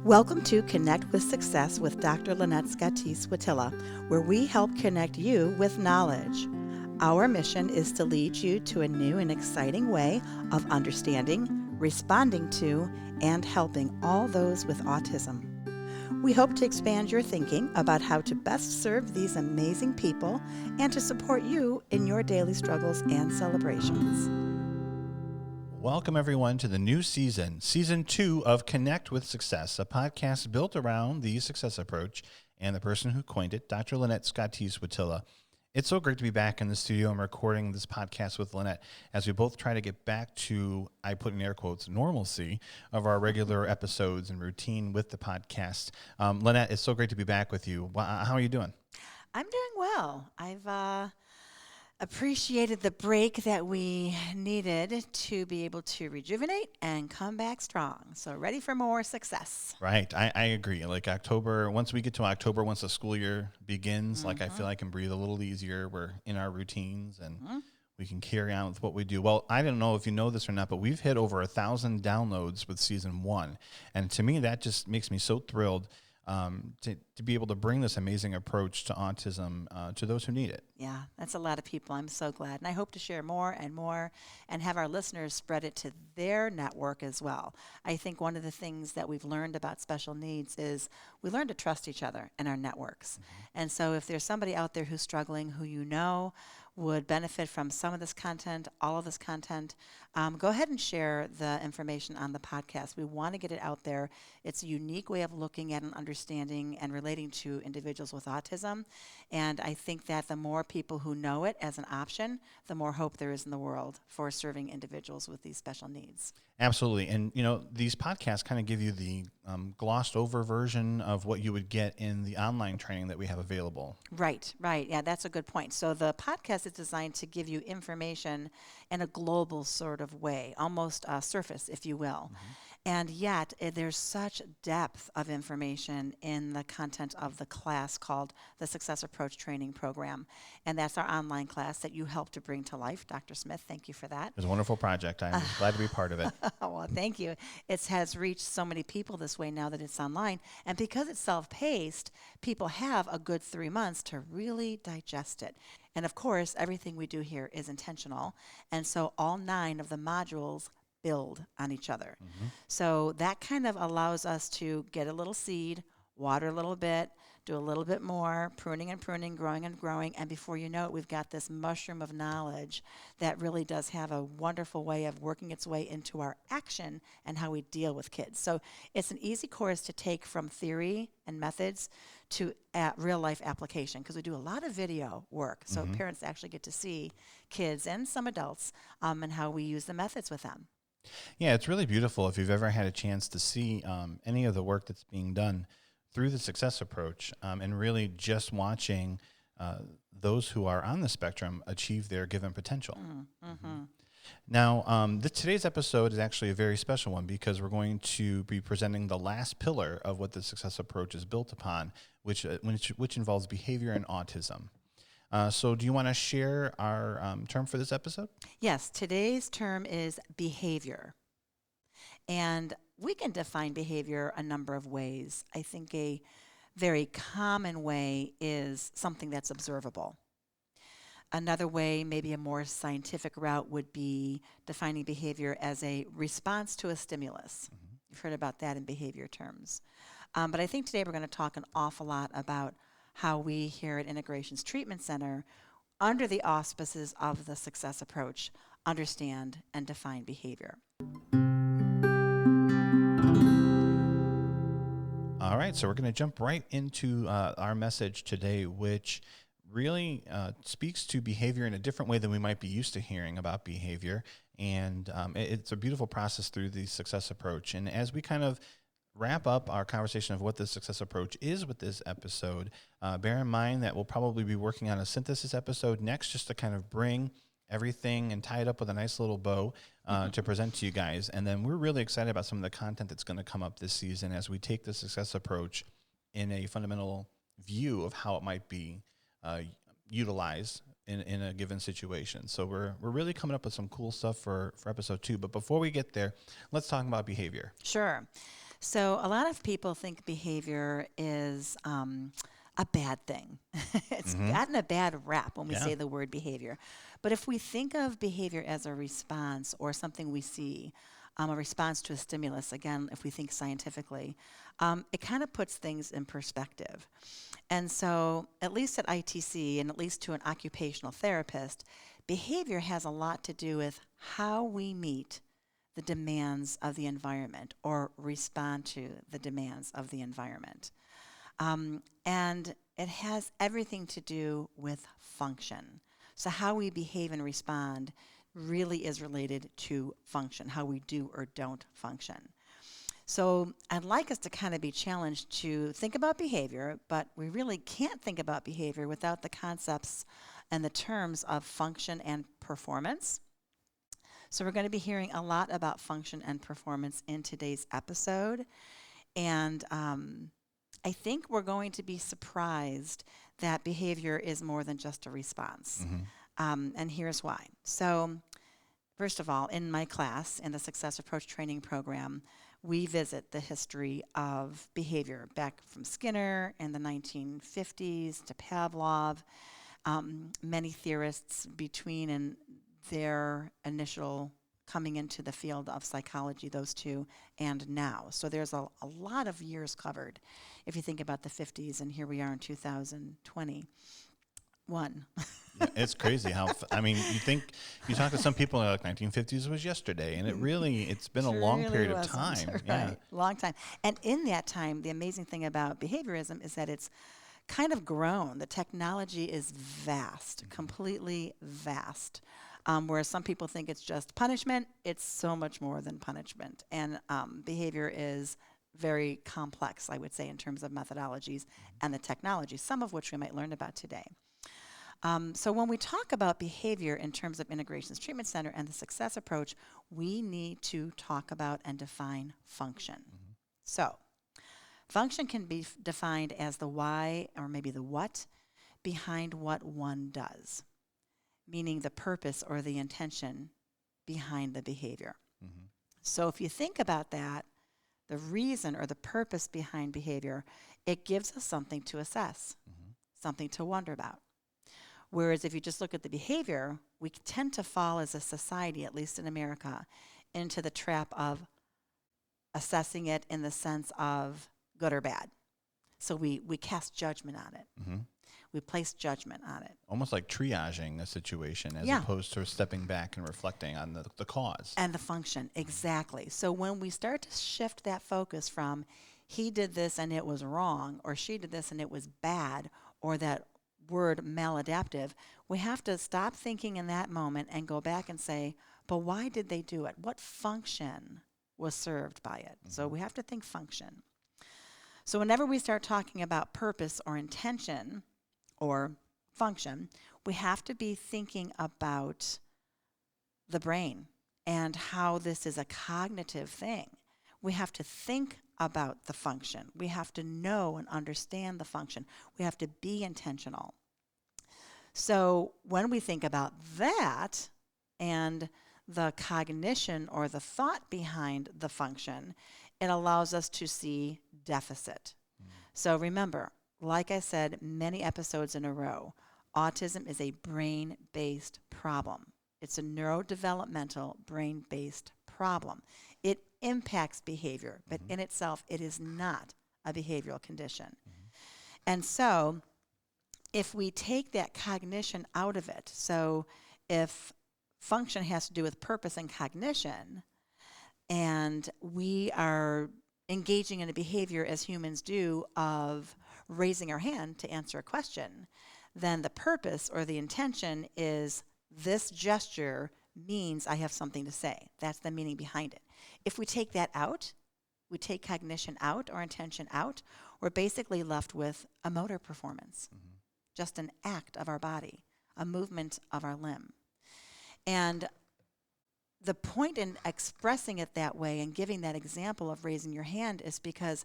Welcome to Connect with Success with Dr. Lynette Scotese-Wojtila, where we help connect you with knowledge. Our mission is to lead you to a new and exciting way of understanding, responding to, and helping all those with autism. We hope to expand your thinking about how to best serve these amazing people and to support you in your daily struggles and celebrations. Welcome, everyone, to the new season, Season 2 of Connect with Success, a podcast built around the success approach and the person who coined it, Dr. Lynette Scotese-Wojtila. It's so great to be back in the studio and recording this podcast with Lynette as we both try to get back to, I put in air quotes, normalcy of our regular episodes and routine with the podcast. Lynette, it's so great to be back with you. How are you doing? I'm doing well. I've appreciated the break that we needed to be able to rejuvenate and come back strong. So ready for more success. Right. I agree. Like October, once we get to October, once the school year begins, I feel I can breathe a little easier. We're in our routines and we can carry on with what we do. Well, I don't know if you know this or not, but we've hit over 1,000 downloads with season 1. And to me, that just makes me so thrilled to be able to bring this amazing approach to autism to those who need it. Yeah, that's a lot of people. I'm so glad. And I hope to share more and have our listeners spread it to their network as well. I think one of the things that we've learned about special needs is we learn to trust each other in our networks. And so if there's somebody out there who's struggling who you know would benefit from some of this content, all of this content, go ahead and share the information on the podcast. We want to get it out there. It's a unique way of looking at and understanding and relating to individuals with autism. And I think that the more people who know it as an option, the more hope there is in the world for serving individuals with these special needs. Absolutely. And, these podcasts kind of give you the glossed over version of what you would get in the online training that we have available. Right. Yeah, that's a good point. So the podcast is designed to give you information in a global sort of way, almost surface, if you will. And yet there's such depth of information in the content of the class called the Success Approach Training Program. And that's our online class that you helped to bring to life. Dr. Smith, thank you for that. It was a wonderful project. I'm glad to be part of it. Well, thank you. It has reached so many people this way now that it's online. And because it's self-paced, people have a good 3 months to really digest it. And of course, everything we do here is intentional. And so all 9 of the modules build on each other. So that kind of allows us to get a little seed, water a little bit, do a little bit more, pruning and pruning, growing and growing, and before you know it, we've got this mushroom of knowledge that really does have a wonderful way of working its way into our action and how we deal with kids. So it's an easy course to take from theory and methods to real-life application, because we do a lot of video work, so parents actually get to see kids and some adults and how we use the methods with them. Yeah, it's really beautiful if you've ever had a chance to see any of the work that's being done through the success approach and really just watching those who are on the spectrum achieve their given potential. Now, today's episode is actually a very special one because we're going to be presenting the last pillar of what the success approach is built upon, which involves behavior and autism. So do you want to share our term for this episode? Yes, today's term is behavior. And we can define behavior a number of ways. I think a very common way is something that's observable. Another way, maybe a more scientific route, would be defining behavior as a response to a stimulus. You've heard about that in behavior terms. But I think today we're going to talk an awful lot about how we here at Integrations Treatment Center, under the auspices of the success approach, understand and define behavior. All right, so we're going to jump right into our message today, which really speaks to behavior in a different way than we might be used to hearing about behavior. And it's a beautiful process through the success approach. And as we kind of wrap up our conversation of what the success approach is with this episode, bear in mind that we'll probably be working on a synthesis episode next, just to kind of bring everything and tie it up with a nice little bow to present to you guys. And then we're really excited about some of the content that's going to come up this season as we take the success approach in a fundamental view of how it might be utilized in a given situation. So we're really coming up with some cool stuff for episode 2. But before we get there, let's talk about behavior. Sure. So a lot of people think behavior is a bad thing. It's Mm-hmm. gotten a bad rap when we Yeah. say the word behavior. But if we think of behavior as a response or something we see, a response to a stimulus, again, if we think scientifically, it kind of puts things in perspective. And so, at least at ITC and at least to an occupational therapist, behavior has a lot to do with how we meet the demands of the environment or respond to the demands of the environment. And it has everything to do with function. So, how we behave and respond really is related to function, how we do or don't function. So, I'd like us to kind of be challenged to think about behavior, but we really can't think about behavior without the concepts and the terms of function and performance. So, we're going to be hearing a lot about function and performance in today's episode. And I think we're going to be surprised that behavior is more than just a response. Mm-hmm. And here's why. So, first of all, in my class, in the Success Approach Training Program, we visit the history of behavior back from Skinner in the 1950s to Pavlov, many theorists between and their initial coming into the field of psychology, those two, and now. So there's a lot of years covered if you think about the 50s, and here we are in 2021. Yeah, it's crazy how, I mean, you talk to some people and they're like 1950s was yesterday, and it's been a long Truly period of wasn't, time. right? Yeah. Long time. And in that time, the amazing thing about behaviorism is that it's kind of grown. The technology is vast, completely vast. Whereas some people think it's just punishment, it's so much more than punishment. And behavior is very complex, I would say, in terms of methodologies and the technology, some of which we might learn about today. So when we talk about behavior in terms of Integrations Treatment Center and the success approach, we need to talk about and define function. Mm-hmm. So function can be defined as the why or maybe the what behind what one does, meaning the purpose or the intention behind the behavior. Mm-hmm. So if you think about that, the reason or the purpose behind behavior, it gives us something to assess, Mm-hmm. something to wonder about. Whereas if you just look at the behavior, we tend to fall as a society, at least in America, into the trap of assessing it in the sense of good or bad. So we cast judgment on it. Mm-hmm. We place judgment on it. Almost like triaging a situation as Yeah. opposed to stepping back and reflecting on the cause. And the function, exactly. So when we start to shift that focus from he did this and it was wrong, or she did this and it was bad, or that word maladaptive, we have to stop thinking in that moment and go back and say, but why did they do it? What function was served by it? Mm-hmm. So we have to think function. So whenever we start talking about purpose or intention or function, we have to be thinking about the brain and how this is a cognitive thing. We have to think about the function. We have to know and understand the function. We have to be intentional. So when we think about that and the cognition or the thought behind the function, it allows us to see deficit. So remember, like I said many episodes in a row, autism is a brain-based problem. It's a neurodevelopmental brain-based problem. It impacts behavior, but in itself, it is not a behavioral condition. And so if we take that cognition out of it, so if function has to do with purpose and cognition, and we are engaging in a behavior as humans do of raising our hand to answer a question, then the purpose or the intention is this gesture means I have something to say. That's the meaning behind it. If we take that out, we take cognition out or intention out, we're basically left with a motor performance, just an act of our body, a movement of our limb. And the point in expressing it that way and giving that example of raising your hand is because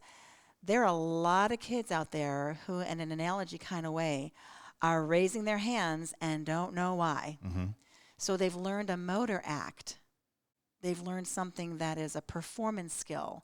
there are a lot of kids out there who, in an analogy kind of way, are raising their hands and don't know why. Mm-hmm. So they've learned a motor act. They've learned something that is a performance skill.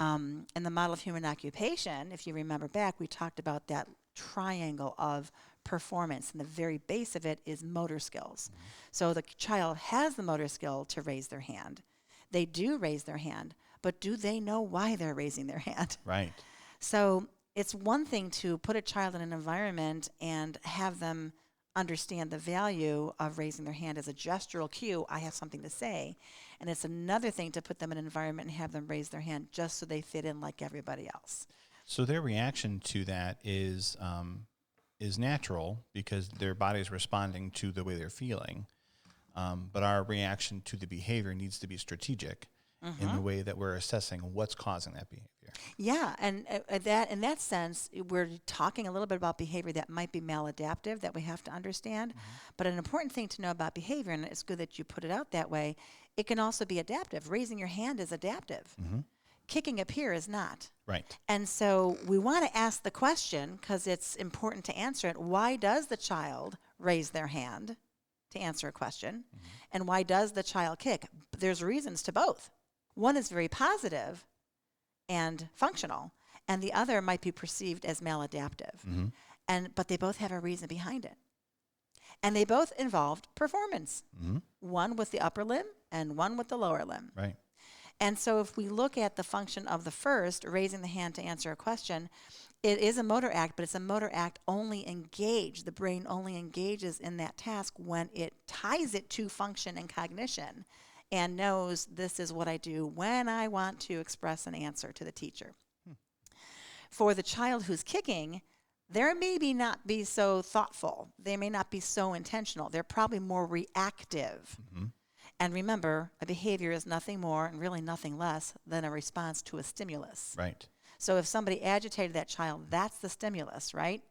In the model of human occupation, if you remember back, we talked about that triangle of performance, and the very base of it is motor skills. So the child has the motor skill to raise their hand. They do raise their hand, but do they know why they're raising their hand? Right. So it's one thing to put a child in an environment and have them understand the value of raising their hand as a gestural cue, I have something to say. And it's another thing to put them in an environment and have them raise their hand just so they fit in like everybody else. So their reaction to that is natural because their body is responding to the way they're feeling. But our reaction to the behavior needs to be strategic in the way that we're assessing what's causing that behavior. Yeah, and that in that sense, we're talking a little bit about behavior that might be maladaptive that we have to understand. But an important thing to know about behavior, and it's good that you put it out that way, it can also be adaptive. Raising your hand is adaptive. Kicking up here is not. Right. And so we want to ask the question, because it's important to answer it, why does the child raise their hand to answer a question? And why does the child kick? There's reasons to both. One is very positive and functional, and the other might be perceived as maladaptive. But they both have a reason behind it. And they both involved performance. One with the upper limb and one with the lower limb. Right. And so if we look at the function of the first, raising the hand to answer a question, it is a motor act, but it's a motor act only engaged. The brain only engages in that task when it ties it to function and cognition and knows this is what I do when I want to express an answer to the teacher. For the child who's kicking, they maybe not be so thoughtful. They may not be so intentional. They're probably more reactive. And remember, a behavior is nothing more and really nothing less than a response to a stimulus. Right. So if somebody agitated that child, that's the stimulus, right?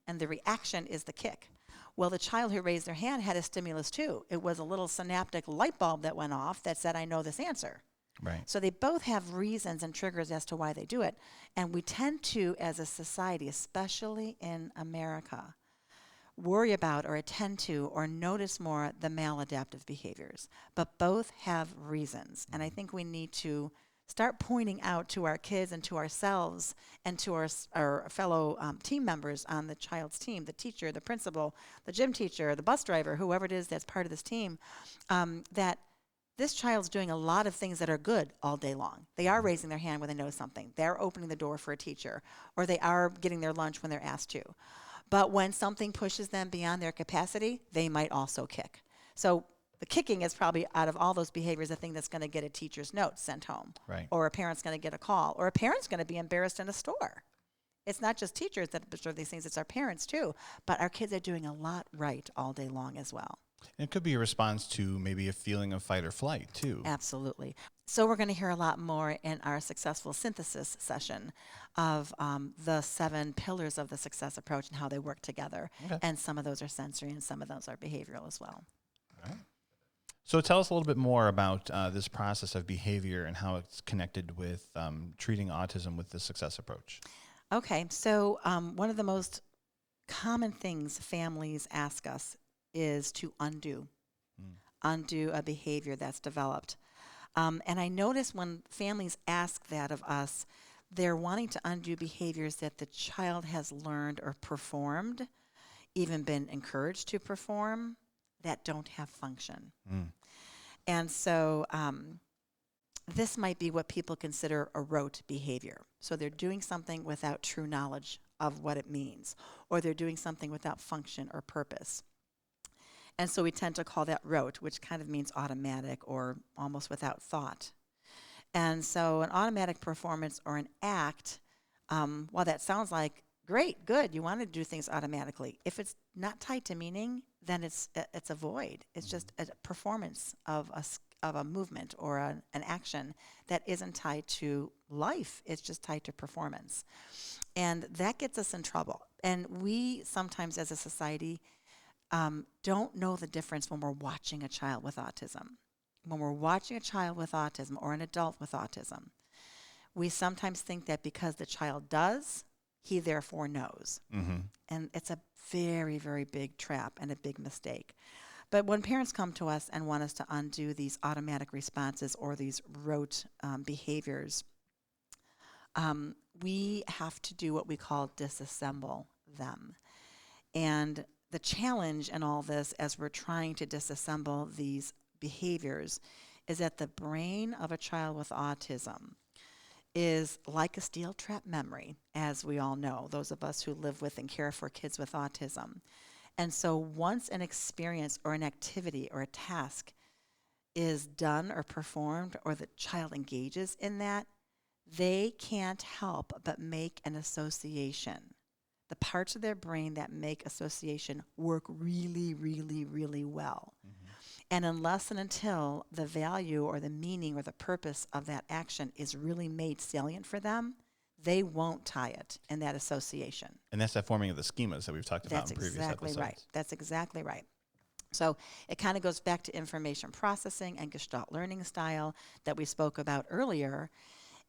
And the reaction is the kick. Well, the child who raised their hand had a stimulus too. It was a little synaptic light bulb that went off that said, I know this answer. Right. So they both have reasons and triggers as to why they do it. And we tend to, as a society, especially in America, worry about or attend to or notice more the maladaptive behaviors. But both have reasons. And I think we need to start pointing out to our kids and to ourselves and to our fellow team members on the child's team, the teacher, the principal, the gym teacher, the bus driver, whoever it is that's part of this team, that this child's doing a lot of things that are good all day long. They are raising their hand when they know something. They're opening the door for a teacher, or they are getting their lunch when they're asked to. But when something pushes them beyond their capacity, they might also kick. So the kicking is probably, out of all those behaviors, the thing that's going to get a teacher's note sent home. Right. Or a parent's going to get a call. Or a parent's going to be embarrassed in a store. It's not just teachers that observe these things, it's our parents too. But our kids are doing a lot right all day long as well. It could be a response to maybe a feeling of fight or flight too. Absolutely. So we're going to hear a lot more in our successful synthesis session of the 7 pillars of the success approach and how they work together. Okay. And some of those are sensory and some of those are behavioral as well. All right. So tell us a little bit more about this process of behavior and how it's connected with treating autism with the success approach. Okay, so one of the most common things families ask us is to undo a behavior that's developed. And I notice when families ask that of us, they're wanting to undo behaviors that the child has learned or performed, even been encouraged to perform, that don't have function. And so this might be what people consider a rote behavior. So they're doing something without true knowledge of what it means, or they're doing something without function or purpose. And so we tend to call that rote, which kind of means automatic or almost without thought. And so an automatic performance or an act, while that sounds like great, good, you want to do things automatically. If it's not tied to meaning, then it's a void. It's just a performance of a movement or an action that isn't tied to life. It's just tied to performance. And that gets us in trouble. And we sometimes as a society don't know the difference when we're watching a child with autism. When we're watching a child with autism or an adult with autism, we sometimes think that because the child does, he therefore knows. And it's a very, very big trap and a big mistake. But when parents come to us and want us to undo these automatic responses or these rote behaviors, we have to do what we call disassemble them. And the challenge in all this, as we're trying to disassemble these behaviors, is that the brain of a child with autism is like a steel trap memory, as we all know, those of us who live with and care for kids with autism. And so once an experience or an activity or a task is done or performed, or the child engages in that, they can't help but make an association. The parts of their brain that make association work really, really, really well. And unless and until the value or the meaning or the purpose of that action is really made salient for them, they won't tie it in that association. And that's that forming of the schemas that we've talked about in previous episodes. Right. That's exactly right. So it kind of goes back to information processing and Gestalt learning style that we spoke about earlier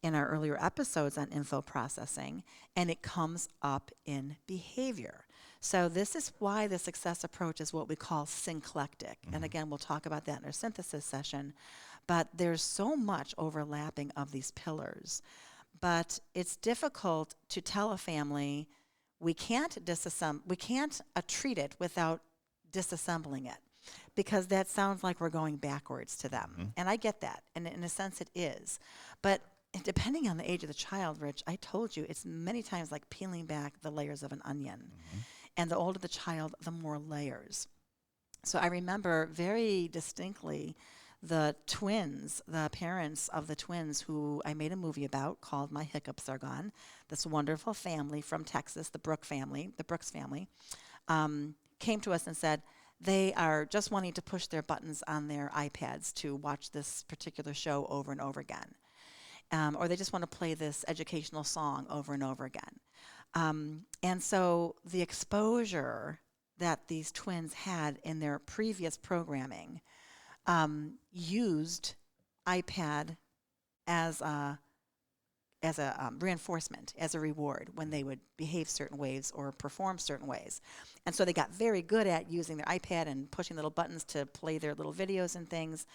in our earlier episodes on info processing, and it comes up in behavior. So this is why the success approach is what we call synclectic. And again, we'll talk about that in our synthesis session. But there's so much overlapping of these pillars. But it's difficult to tell a family we can't treat it without disassembling it, because that sounds like we're going backwards to them. And I get that, and in a sense it is. But depending on the age of the child, Rich, I told you, it's many times like peeling back the layers of an onion. And the older the child, the more layers. So I remember very distinctly the twins, the parents of the twins who I made a movie about called My Hiccups Are Gone. This wonderful family from Texas, the Brooks family, came to us and said they are just wanting to push their buttons on their iPads to watch this particular show over and over again. Or they just want to play this educational song over and over again. And so the exposure that these twins had in their previous programming used iPad as a reinforcement, as a reward when they would behave certain ways or perform certain ways. And so they got very good at using their iPad and pushing little buttons to play their little videos and things,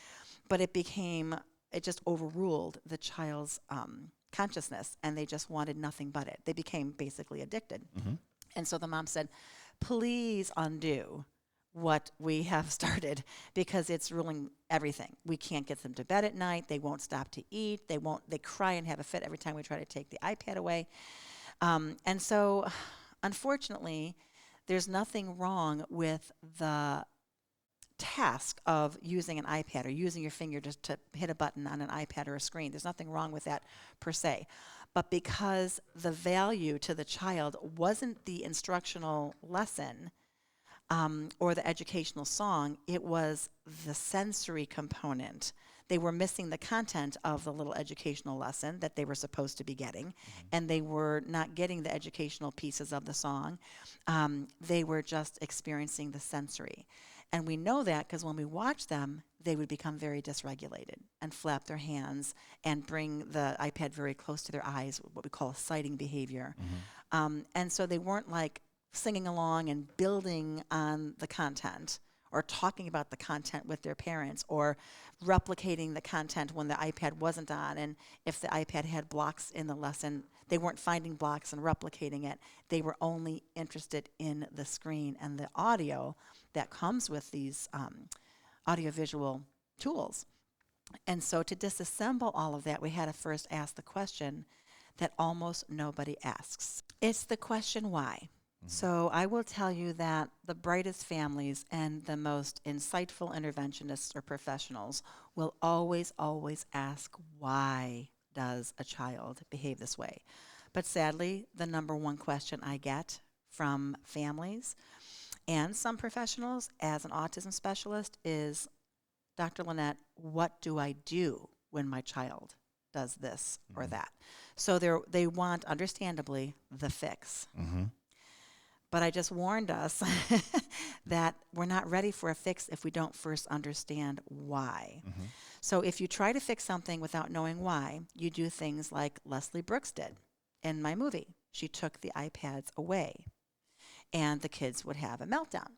but it just overruled the child's consciousness, and they just wanted nothing but it. They became basically addicted. And so the mom said, please undo what we have started, because it's ruling everything. We can't get them to bed at night. They won't stop to eat. They cry and have a fit every time we try to take the iPad away. And so unfortunately, there's nothing wrong with the task of using an iPad or using your finger just to hit a button on an iPad or a screen. There's nothing wrong with that per se. But because the value to the child wasn't the instructional lesson or the educational song, it was the sensory component. They were missing the content of the little educational lesson that they were supposed to be getting, and they were not getting the educational pieces of the song. They were just experiencing the sensory. And we know that because when we watch them, they would become very dysregulated and flap their hands and bring the iPad very close to their eyes, what we call sighting behavior. And so they weren't like singing along and building on the content or talking about the content with their parents or replicating the content when the iPad wasn't on. And if the iPad had blocks in the lesson, they weren't finding blocks and replicating it. They were only interested in the screen and the audio that comes with these audiovisual tools. And so to disassemble all of that, we had to first ask the question that almost nobody asks. It's the question why. So I will tell you that the brightest families and the most insightful interventionists or professionals will always, always ask, why does a child behave this way? But sadly, the number one question I get from families and some professionals as an autism specialist is, Dr. Lynette, what do I do when my child does this or that? So they want, understandably, the fix. But I just warned us that we're not ready for a fix if we don't first understand why. So if you try to fix something without knowing why, you do things like Leslie Brooks did in my movie. She took the iPads away, and the kids would have a meltdown.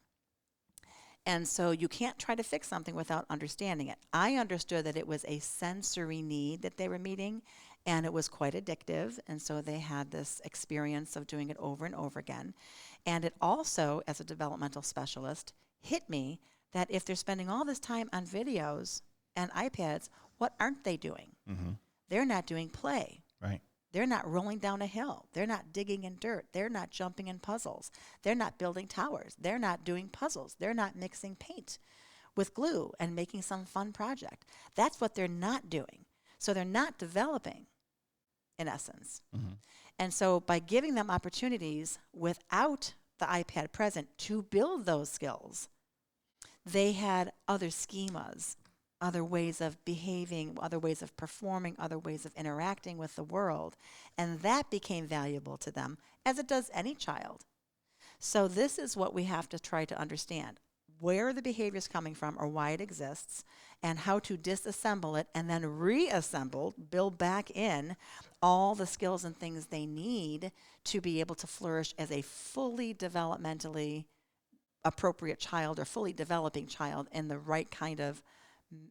And so you can't try to fix something without understanding it. I understood that it was a sensory need that they were meeting, And it was quite addictive. And so they had this experience of doing it over and over again. And it also, as a developmental specialist, hit me that if they're spending all this time on videos and iPads, what aren't they doing? Mm-hmm. They're not doing play. Right. They're not rolling down a hill. They're not digging in dirt. They're not jumping in puzzles. They're not building towers. They're not doing puzzles. They're not mixing paint with glue and making some fun project. That's what they're not doing. So they're not developing, in essence. Mm-hmm. And so by giving them opportunities without the iPad present to build those skills, they had other schemas, other ways of behaving, other ways of performing, other ways of interacting with the world. And that became valuable to them, as it does any child. So this is what we have to try to understand: where the behavior is coming from or why it exists, and how to disassemble it and then reassemble, build back in all the skills and things they need to be able to flourish as a fully developmentally appropriate child or fully developing child in the right kind of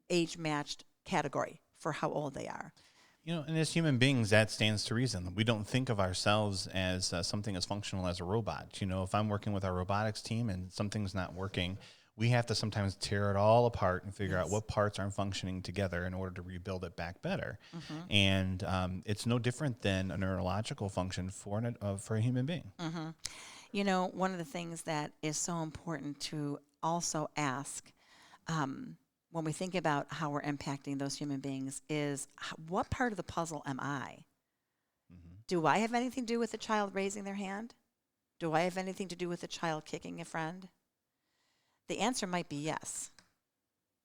age-matched category for how old they are. You know, and as human beings, that stands to reason. We don't think of ourselves as something as functional as a robot. You know, if I'm working with our robotics team and something's not working, we have to sometimes tear it all apart and figure out what parts aren't functioning together in order to rebuild it back better. Mm-hmm. And it's no different than a neurological function for a human being. Mm-hmm. You know, one of the things that is so important to also ask when we think about how we're impacting those human beings is, what part of the puzzle am I? Mm-hmm. Do I have anything to do with the child raising their hand? Do I have anything to do with the child kicking a friend? The answer might be yes.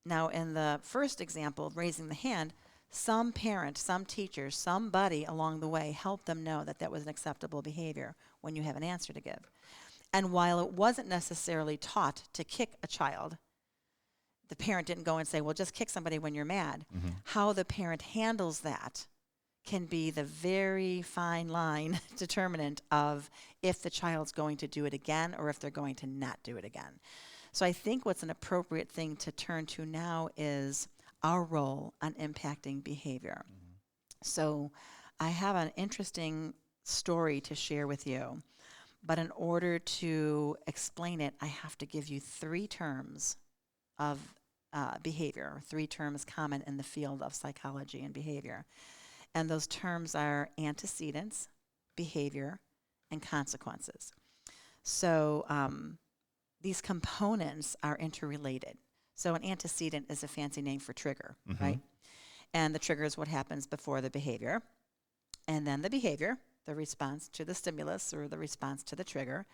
Now, in the first example, raising the hand, some parent, some teacher, somebody along the way helped them know that that was an acceptable behavior when you have an answer to give. And while it wasn't necessarily taught to kick a child, the parent didn't go and say, well, just kick somebody when you're mad. Mm-hmm. How the parent handles that can be the very fine line determinant of if the child's going to do it again or if they're going to not do it again. So I think what's an appropriate thing to turn to now is our role on impacting behavior. Mm-hmm. So I have an interesting story to share with you, but in order to explain it, I have to give you 3 terms of behavior, 3 terms common in the field of psychology and behavior. And those terms are antecedents, behavior, and consequences. So these components are interrelated. So an antecedent is a fancy name for trigger, mm-hmm. right? And the trigger is what happens before the behavior. And then the behavior, the response to the stimulus or the response to the trigger.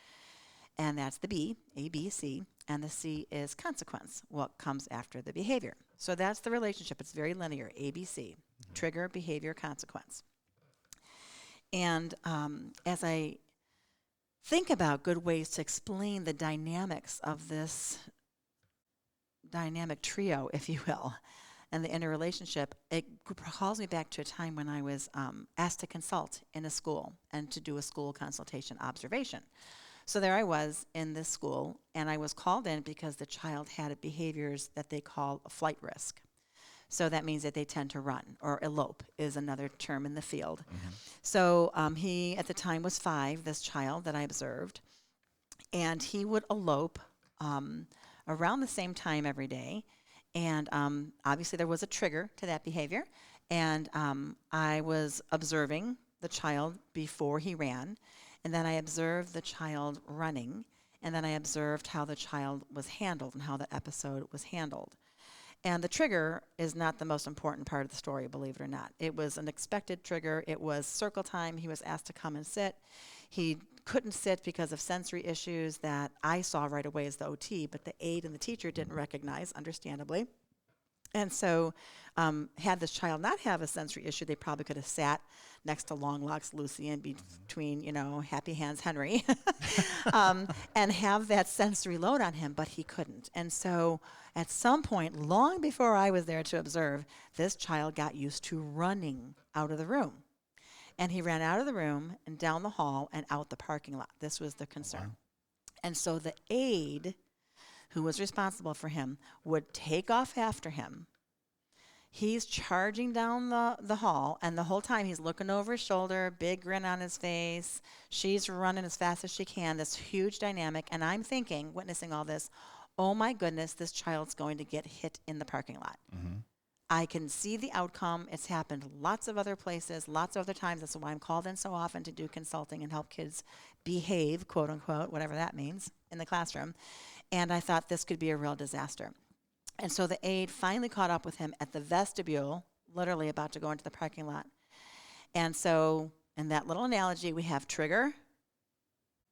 And that's the B, A, B, C. And the C is consequence, what comes after the behavior. So that's the relationship. It's very linear, A, B, C, mm-hmm. trigger, behavior, consequence. And as I think about good ways to explain the dynamics of this dynamic trio, if you will, and the interrelationship, it calls me back to a time when I was asked to consult in a school and to do a school consultation observation. So there I was in this school, and I was called in because the child had behaviors that they call a flight risk. So that means that they tend to run, or elope is another term in the field. Mm-hmm. So he, at the time, was 5, this child that I observed, and he would elope around the same time every day. And obviously there was a trigger to that behavior, and I was observing the child before he ran, and then I observed the child running, and then I observed how the child was handled and how the episode was handled. And the trigger is not the most important part of the story, believe it or not. It was an expected trigger. It was circle time. He was asked to come and sit. He couldn't sit because of sensory issues that I saw right away as the OT, but the aide and the teacher didn't recognize, understandably. And so had this child not have a sensory issue, they probably could have sat next to Long Locks Lucy and between, Happy Hands Henry and have that sensory load on him, but he couldn't. And so at some point, long before I was there to observe, this child got used to running out of the room. And he ran out of the room and down the hall and out the parking lot. This was the concern. Wow. And so the aide who was responsible for him would take off after him. He's charging down the hall, and the whole time he's looking over his shoulder, big grin on his face. She's running as fast as she can, this huge dynamic. And I'm thinking, witnessing all this, oh my goodness, this child's going to get hit in the parking lot. Mm-hmm. I can see the outcome. It's happened lots of other places, lots of other times. That's why I'm called in so often to do consulting and help kids behave, quote unquote, whatever that means, in the classroom. And I thought this could be a real disaster. And so the aide finally caught up with him at the vestibule, literally about to go into the parking lot. And so in that little analogy, we have trigger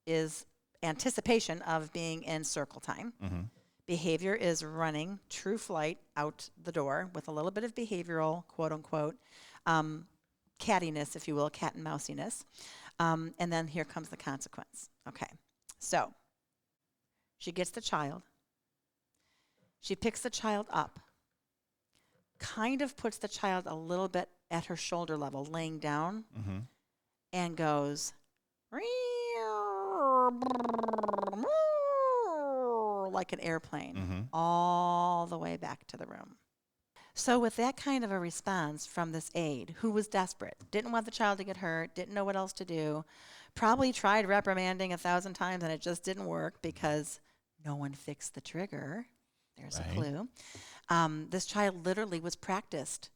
is anticipation of being in circle time. Mm-hmm. Behavior is running, true flight, out the door with a little bit of behavioral, quote unquote, cattiness, if you will, cat and mousiness. And then here comes the consequence. Okay, so she gets the child. She picks the child up, kind of puts the child a little bit at her shoulder level, laying down, Mm-hmm. and goes, like an airplane, Mm-hmm. all the way back to the room. So with that kind of a response from this aide, who was desperate, didn't want the child to get hurt, didn't know what else to do, probably tried reprimanding 1,000 times and it just didn't work because no one fixed the trigger. There's a clue. This child literally was practiced.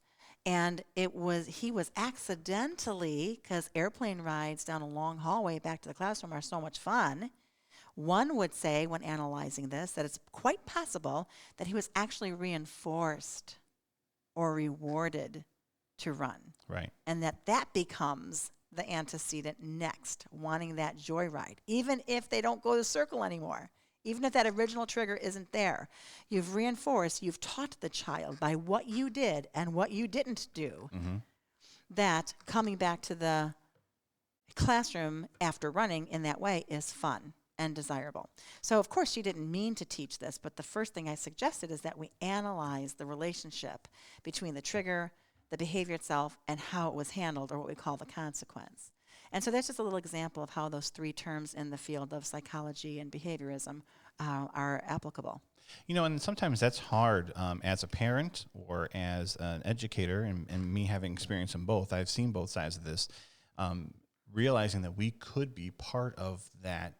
And he was accidentally, because airplane rides down a long hallway back to the classroom are so much fun. One would say, when analyzing this, that it's quite possible that he was actually reinforced or rewarded to run. Right. And that becomes the antecedent next, wanting that joyride, even if they don't go to circle anymore. Even if that original trigger isn't there, you've reinforced, you've taught the child by what you did and what you didn't do, Mm-hmm. that coming back to the classroom after running in that way is fun and desirable. So, of course, she didn't mean to teach this, but the first thing I suggested is that we analyze the relationship between the trigger, the behavior itself, and how it was handled, or what we call the consequence. And so that's just a little example of how those three terms in the field of psychology and behaviorism are applicable. You know, and sometimes that's hard as a parent or as an educator, and me having experience in both. I've seen both sides of this, realizing that we could be part of that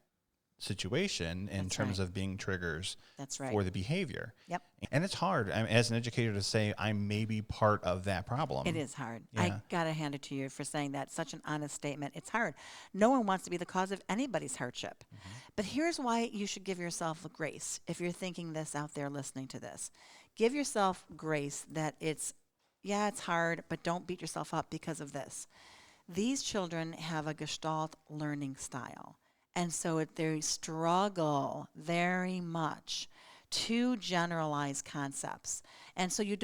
situation in That's terms right. of being triggers That's right. for the behavior. Yep. And it's hard as an educator to say I may be part of that problem. It is hard. Yeah. I got to hand it to you for saying that. Such an honest statement. It's hard. No one wants to be the cause of anybody's hardship. Mm-hmm. But here's why you should give yourself grace if you're thinking this out there listening to this. Give yourself grace that it's hard, but don't beat yourself up because of this. These children have a Gestalt learning style. And so they struggle very much to generalize concepts. And so you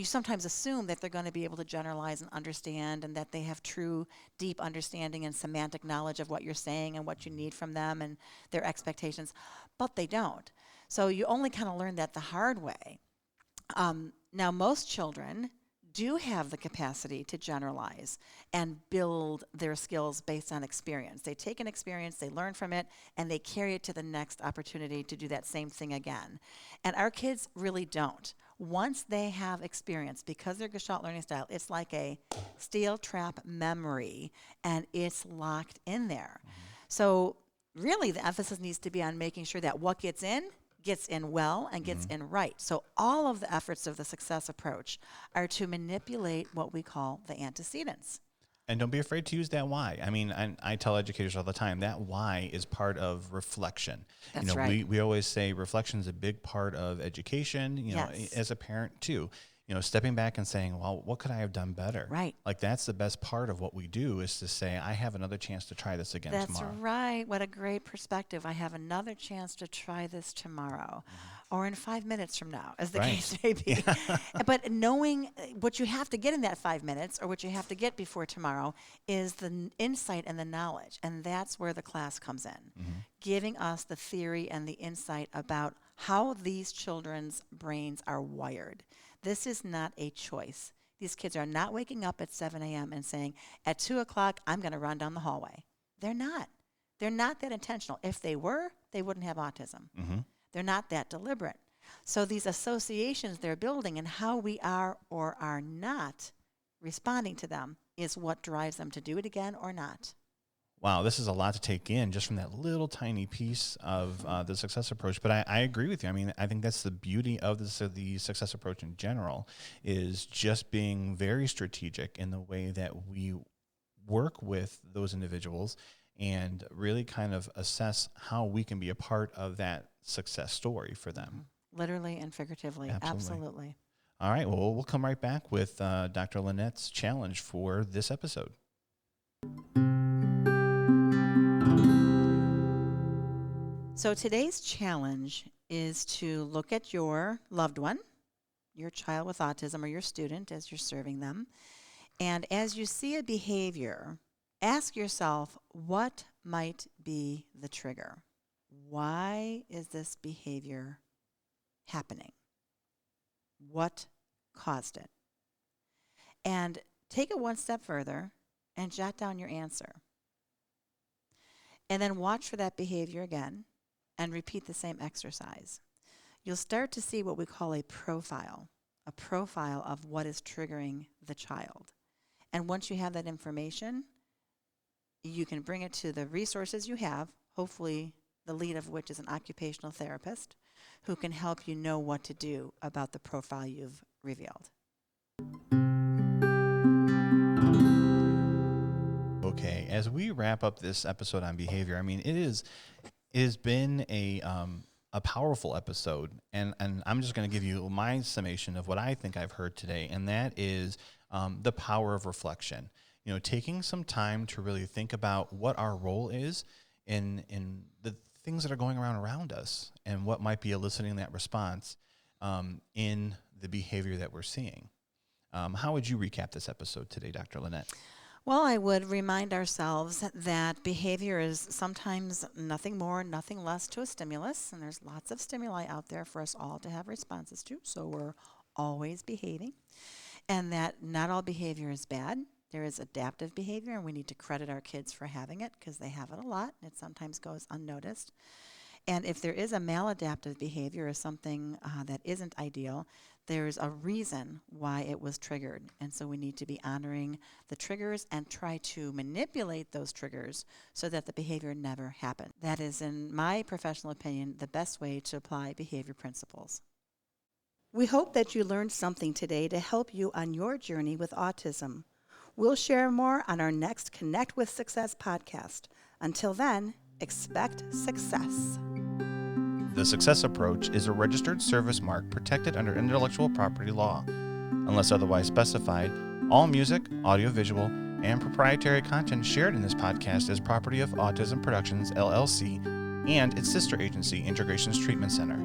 sometimes assume that they're going to be able to generalize and understand, and that they have true, deep understanding and semantic knowledge of what you're saying and what you need from them and their expectations, but they don't. So you only kind of learn that the hard way. Now, most children do have the capacity to generalize and build their skills based on experience. They take an experience, they learn from it, and they carry it to the next opportunity to do that same thing again. And our kids really don't. Once they have experience, because their Gestalt learning style, it's like a steel trap memory, and it's locked in there. Mm-hmm. So really the emphasis needs to be on making sure that what gets in well and gets in right. So all of the efforts of the success approach are to manipulate what we call the antecedents. And don't be afraid to use that why. I mean, I tell educators all the time that why is part of reflection. That's right. We always say reflection is a big part of education, Yes. as a parent too. Stepping back and saying, well, what could I have done better? Right. Like that's the best part of what we do, is to say, I have another chance to try this again tomorrow. That's right. What a great perspective. I have another chance to try this tomorrow, or in 5 minutes from now, as the Right. case may be. But knowing what you have to get in that 5 minutes, or what you have to get before tomorrow, is the insight and the knowledge. And that's where the class comes in, giving us the theory and the insight about how these children's brains are wired. This is not a choice. These kids are not waking up at 7 a.m. and saying, at 2 o'clock, I'm going to run down the hallway. They're not. They're not that intentional. If they were, they wouldn't have autism. Mm-hmm. They're not that deliberate. So these associations they're building and how we are or are not responding to them is what drives them to do it again or not. Wow, this is a lot to take in just from that little tiny piece of the success approach. But I agree with you. I mean, I think that's the beauty of the success approach in general, is just being very strategic in the way that we work with those individuals and really kind of assess how we can be a part of that success story for them. Literally and figuratively. Absolutely. All right, well, we'll come right back with Dr. Lynette's challenge for this episode. So today's challenge is to look at your loved one, your child with autism, or your student as you're serving them. And as you see a behavior, ask yourself, what might be the trigger? Why is this behavior happening? What caused it? And take it one step further and jot down your answer. And then watch for that behavior again and repeat the same exercise. You'll start to see what we call a profile of what is triggering the child. And once you have that information, you can bring it to the resources you have, hopefully the lead of which is an occupational therapist, who can help you know what to do about the profile you've revealed. Okay, as we wrap up this episode on behavior, I mean, it has been a powerful episode, and I'm just going to give you my summation of what I think I've heard today, and that is the power of reflection. You know, taking some time to really think about what our role is in the things that are going around us, and what might be eliciting that response in the behavior that we're seeing. How would you recap this episode today, Dr. Lynette? Well, I would remind ourselves that behavior is sometimes nothing more, nothing less to a stimulus, and there's lots of stimuli out there for us all to have responses to, so we're always behaving, and that not all behavior is bad. There is adaptive behavior, and we need to credit our kids for having it because they have it a lot, and it sometimes goes unnoticed. And if there is a maladaptive behavior or something that isn't ideal, there's a reason why it was triggered. And so we need to be honoring the triggers and try to manipulate those triggers so that the behavior never happened. That is, in my professional opinion, the best way to apply behavior principles. We hope that you learned something today to help you on your journey with autism. We'll share more on our next Connect with Success podcast. Until then, expect success. The Success Approach is a registered service mark protected under intellectual property law. Unless otherwise specified, all music, audiovisual, and proprietary content shared in this podcast is property of Autism Productions, LLC, and its sister agency, Integrations Treatment Center.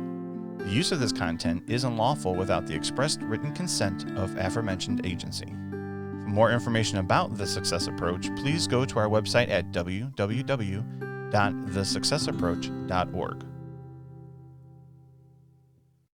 The use of this content is unlawful without the expressed written consent of aforementioned agency. For more information about the Success Approach, please go to our website at www.thesuccessapproach.org.